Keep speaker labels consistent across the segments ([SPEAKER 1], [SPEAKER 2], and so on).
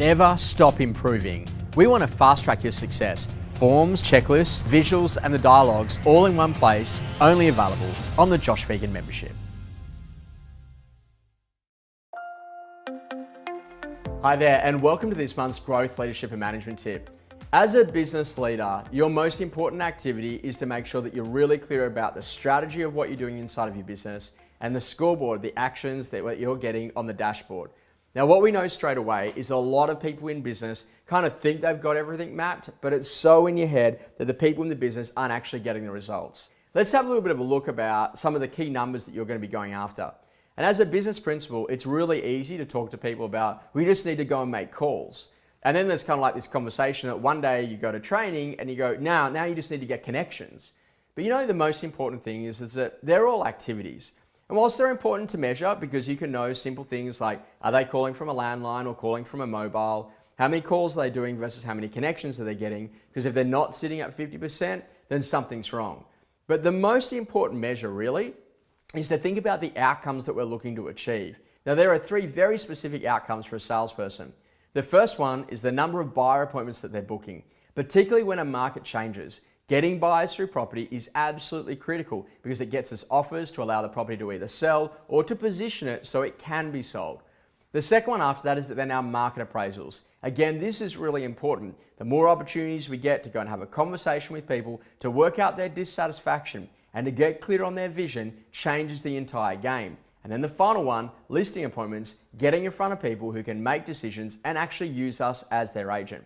[SPEAKER 1] Never stop improving. We want to fast track your success. Forms, checklists, visuals, and the dialogues all in one place, only available on the Josh Vegan membership. Hi there, and welcome to this month's Growth, Leadership and Management Tip. As a business leader, your most important activity is to make sure that you're really clear about the strategy of what you're doing inside of your business and the scoreboard, the actions that you're getting on the dashboard. Now, what we know straight away is a lot of people in business kind of think they've got everything mapped, but it's so in your head that the people in the business aren't actually getting the results. Let's have a little bit of a look about some of the key numbers that you're going to be going after. And as a business principle, it's really easy to talk to people about, we just need to go and make calls. And then there's kind of like this conversation that one day you go to training and you go, now you just need to get connections. But you know, the most important thing is that they're all activities. And whilst they're important to measure, because you can know simple things like, are they calling from a landline or calling from a mobile? How many calls are they doing versus how many connections are they getting? Because if they're not sitting at 50%, then something's wrong. But the most important measure really is to think about the outcomes that we're looking to achieve. Now, there are three very specific outcomes for a salesperson. The first one is the number of buyer appointments that they're booking, particularly when a market changes. Getting buyers through property is absolutely critical because it gets us offers to allow the property to either sell or to position it so it can be sold. The second one after that is that they're now market appraisals. Again, this is really important. The more opportunities we get to go and have a conversation with people to work out their dissatisfaction and to get clear on their vision changes the entire game. And then the final one, listing appointments, getting in front of people who can make decisions and actually use us as their agent.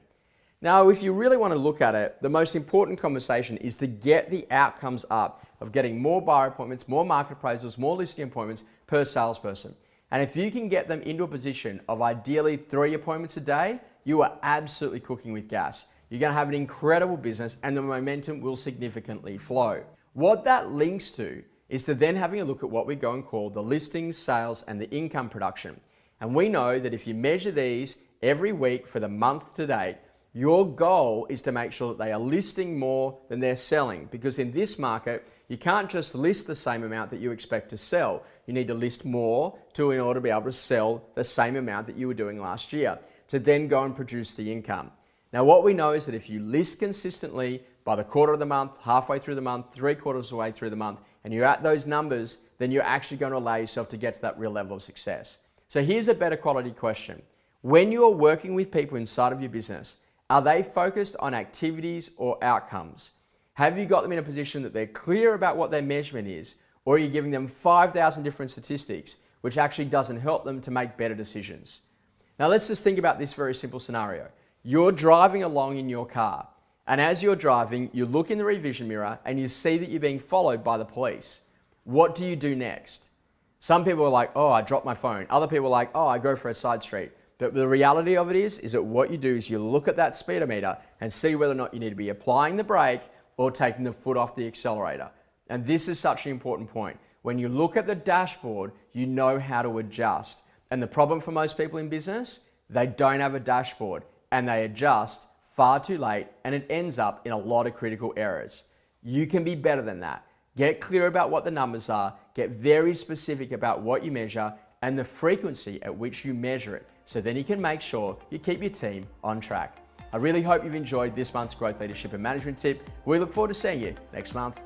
[SPEAKER 1] Now, if you really want to look at it, the most important conversation is to get the outcomes up of getting more buyer appointments, more market appraisals, more listing appointments per salesperson. And if you can get them into a position of ideally 3 appointments a day, you are absolutely cooking with gas. You're going to have an incredible business and the momentum will significantly flow. What that links to is to then having a look at what we go and call the listings, sales, and the income production. And we know that if you measure these every week for the month to date, your goal is to make sure that they are listing more than they're selling, because in this market, you can't just list the same amount that you expect to sell. You need to list more in order to be able to sell the same amount that you were doing last year to then go and produce the income. Now, what we know is that if you list consistently by the quarter of the month, halfway through the month, 3/4 of the way through the month, and you're at those numbers, then you're actually going to allow yourself to get to that real level of success. So here's a better quality question. When you're working with people inside of your business, are they focused on activities or outcomes? Have you got them in a position that they're clear about what their measurement is, or are you giving them 5,000 different statistics, which actually doesn't help them to make better decisions? Now let's just think about this very simple scenario. You're driving along in your car, and as you're driving, you look in the rear vision mirror and you see that you're being followed by the police. What do you do next? Some people are like, oh, I dropped my phone. Other people are like, oh, I go for a side street. But the reality of it is that what you do is you look at that speedometer and see whether or not you need to be applying the brake or taking the foot off the accelerator. And this is such an important point. When you look at the dashboard, you know how to adjust. And the problem for most people in business, they don't have a dashboard and they adjust far too late and it ends up in a lot of critical errors. You can be better than that. Get clear about what the numbers are, get very specific about what you measure and the frequency at which you measure it. So then you can make sure you keep your team on track. I really hope you've enjoyed this month's Growth, Leadership and Management Tip. We look forward to seeing you next month.